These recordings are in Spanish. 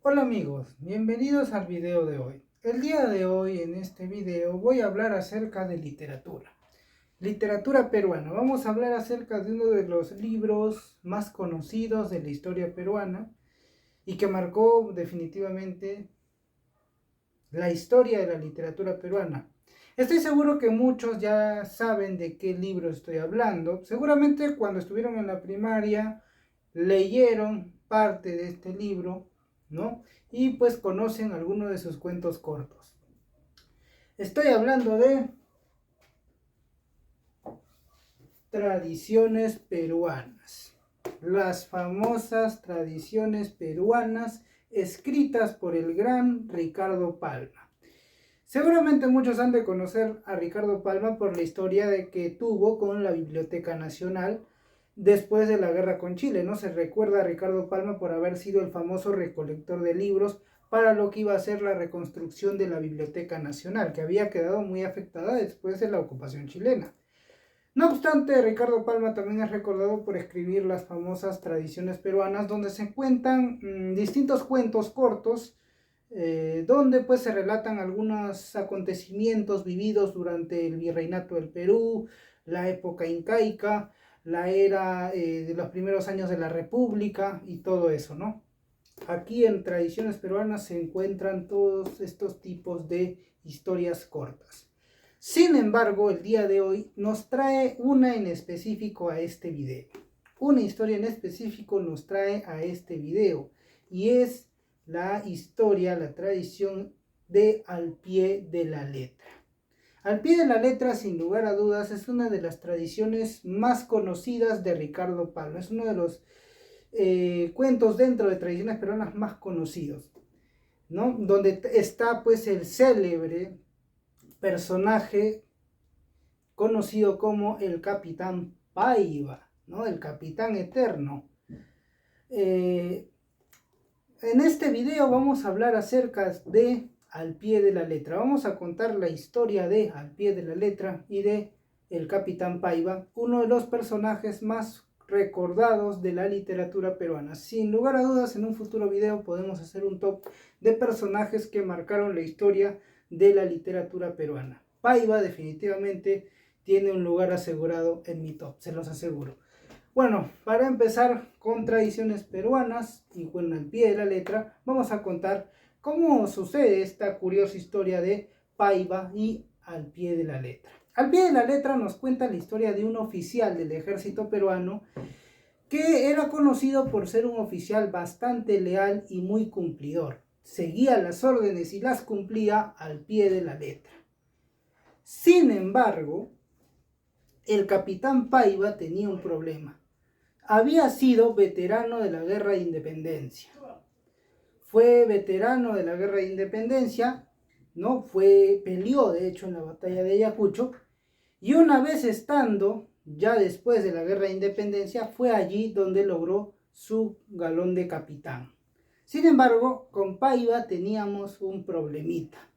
Hola amigos, bienvenidos al video de hoy. El día de hoy en este video voy a hablar acerca de literatura. Literatura peruana. Vamos a hablar acerca de uno de los libros más conocidos de la historia peruana y que marcó definitivamente la historia de la literatura peruana. Estoy seguro que muchos ya saben de qué libro estoy hablando. Seguramente cuando estuvieron en la primaria leyeron parte de este libro, ¿no? Y pues conocen algunos de sus cuentos cortos. Estoy hablando de tradiciones peruanas. Las famosas tradiciones peruanas escritas por el gran Ricardo Palma. Seguramente muchos han de conocer a Ricardo Palma por la historia de que tuvo con la Biblioteca Nacional después de la guerra con Chile, ¿no? Se recuerda a Ricardo Palma por haber sido el famoso recolector de libros para lo que iba a ser la reconstrucción de la Biblioteca Nacional, que había quedado muy afectada después de la ocupación chilena. No obstante, Ricardo Palma también es recordado por escribir las famosas tradiciones peruanas, donde se cuentan distintos cuentos cortos, donde pues se relatan algunos acontecimientos vividos durante el virreinato del Perú, la época incaica, la era de los primeros años de la República y todo eso, ¿no? Aquí en Tradiciones Peruanas se encuentran todos estos tipos de historias cortas. Sin embargo, el día de hoy nos trae una en específico a este video. Una historia en específico nos trae a este video y es la historia, la tradición de Al pie de la letra. Al pie de la letra, sin lugar a dudas, es una de las tradiciones más conocidas de Ricardo Palma. Es uno de los cuentos dentro de tradiciones peruanas más conocidos, ¿no? Donde está pues el célebre personaje conocido como el Capitán Paiva, ¿no? El Capitán Eterno. En este video vamos a hablar acerca de Al pie de la letra. Vamos a contar la historia de Al pie de la letra y de el Capitán Paiva, uno de los personajes más recordados de la literatura peruana. Sin lugar a dudas, en un futuro video podemos hacer un top de personajes que marcaron la historia de la literatura peruana. Paiva definitivamente tiene un lugar asegurado en mi top, se los aseguro. Bueno, para empezar con tradiciones peruanas y con al pie de la letra, vamos a contar cómo sucede esta curiosa historia de Paiva y al pie de la letra. Al pie de la letra nos cuenta la historia de un oficial del ejército peruano que era conocido por ser un oficial bastante leal y muy cumplidor. Seguía las órdenes y las cumplía al pie de la letra. Sin embargo, el capitán Paiva tenía un problema. Había sido veterano de la Guerra de Independencia. Fue veterano de la Guerra de Independencia, ¿no? Peleó de hecho en la batalla de Ayacucho. Y una vez estando, ya después de la Guerra de Independencia, fue allí donde logró su galón de capitán. Sin embargo, con Paiva teníamos un problemita.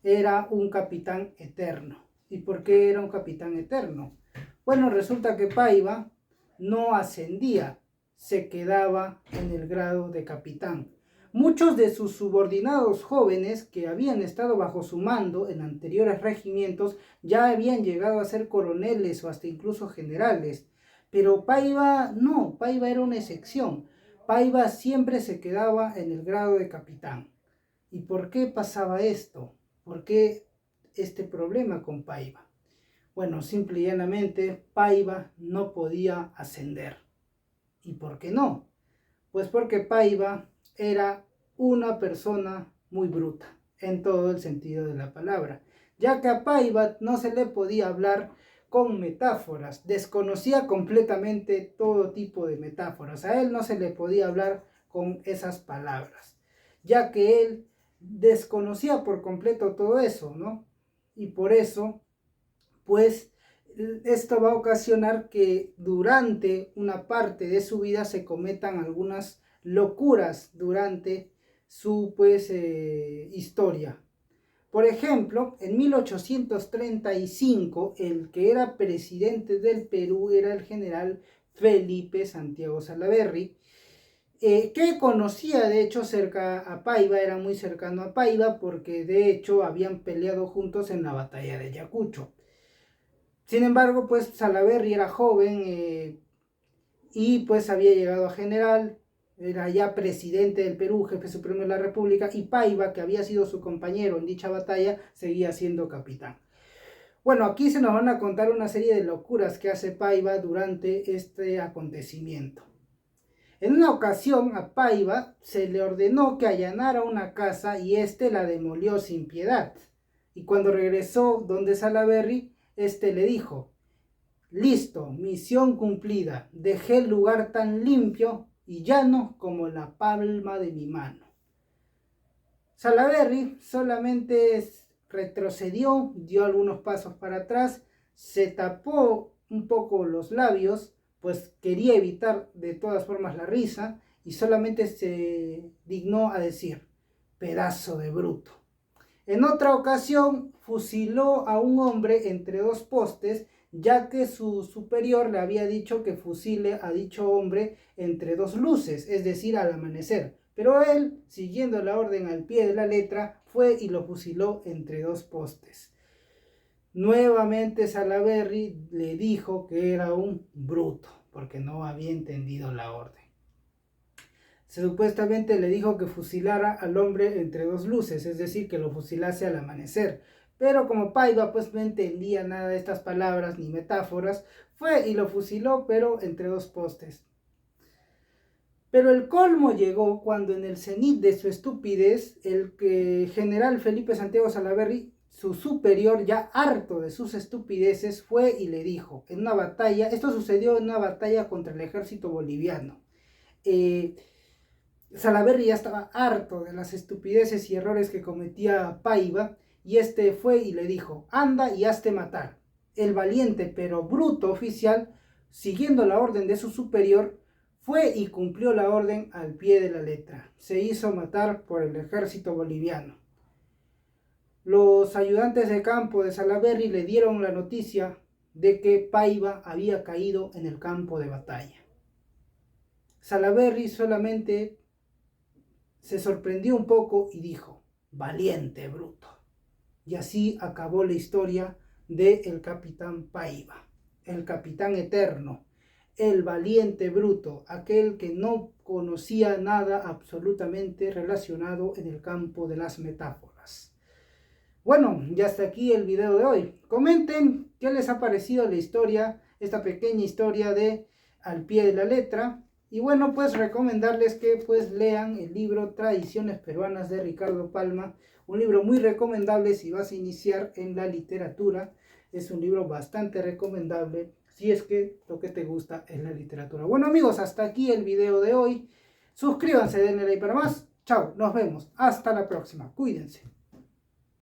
Era un capitán eterno. ¿Y por qué era un capitán eterno? Bueno, resulta que Paiva no ascendía, se quedaba en el grado de capitán. Muchos de sus subordinados jóvenes que habían estado bajo su mando en anteriores regimientos ya habían llegado a ser coroneles o hasta incluso generales. Pero Paiva no, Paiva era una excepción. Paiva siempre se quedaba en el grado de capitán. ¿Y por qué pasaba esto? ¿Por qué este problema con Paiva? Bueno, simple y llanamente, Paiva no podía ascender. ¿Y por qué no? Pues porque Paiva era una persona muy bruta, en todo el sentido de la palabra, ya que a Paiva no se le podía hablar con metáforas, desconocía completamente todo tipo de metáforas, a él no se le podía hablar con esas palabras, ya que él desconocía por completo todo eso, ¿no? Y por eso, pues, esto va a ocasionar que durante una parte de su vida se cometan algunas locuras durante su pues historia. Por ejemplo, en 1835 el que era presidente del Perú era el general Felipe Santiago Salaverry. que conocía de hecho cerca a Paiva, era muy cercano a Paiva porque de hecho habían peleado juntos en la batalla de Ayacucho. Sin embargo, pues Salaverry era joven y pues había llegado a general, era ya presidente del Perú, jefe supremo de la República, y Paiva, que había sido su compañero en dicha batalla, seguía siendo capitán. Bueno, aquí se nos van a contar una serie de locuras que hace Paiva durante este acontecimiento. En una ocasión a Paiva se le ordenó que allanara una casa y éste la demolió sin piedad. Y cuando regresó donde Salaverry, éste le dijo: listo, misión cumplida, dejé el lugar tan limpio y llano como la palma de mi mano. Salaverry solamente retrocedió, dio algunos pasos para atrás, se tapó un poco los labios, pues quería evitar de todas formas la risa, y solamente se dignó a decir: pedazo de bruto. En otra ocasión fusiló a un hombre entre dos postes, ya que su superior le había dicho que fusile a dicho hombre entre dos luces, es decir, al amanecer. Pero él, siguiendo la orden al pie de la letra, fue y lo fusiló entre dos postes. Nuevamente Salaverry le dijo que era un bruto, porque no había entendido la orden. Supuestamente le dijo que fusilara al hombre entre dos luces, es decir, que lo fusilase al amanecer. Pero como Paiva pues no entendía nada de estas palabras ni metáforas, fue y lo fusiló, pero entre dos postes. Pero el colmo llegó cuando en el cenit de su estupidez, el general Felipe Santiago Salaverry, su superior, ya harto de sus estupideces, fue y le dijo, en una batalla, esto sucedió en una batalla contra el ejército boliviano. Salaverry ya estaba harto de las estupideces y errores que cometía Paiva, y este fue y le dijo: anda y hazte matar. El valiente pero bruto oficial, siguiendo la orden de su superior, fue y cumplió la orden al pie de la letra. Se hizo matar por el ejército boliviano. Los ayudantes de campo de Salaverry le dieron la noticia de que Paiva había caído en el campo de batalla. Salaverry solamente se sorprendió un poco y dijo: valiente bruto. Y así acabó la historia del capitán Paiva, el capitán eterno, el valiente bruto, aquel que no conocía nada absolutamente relacionado en el campo de las metáforas. Bueno, ya hasta aquí el video de hoy. Comenten qué les ha parecido la historia, esta pequeña historia de Al pie de la letra. Y bueno, pues recomendarles que pues lean el libro Tradiciones Peruanas de Ricardo Palma, un libro muy recomendable si vas a iniciar en la literatura. Es un libro bastante recomendable si es que lo que te gusta es la literatura. Bueno amigos, hasta aquí el video de hoy. Suscríbanse, denle like para más. Chao, nos vemos. Hasta la próxima. Cuídense.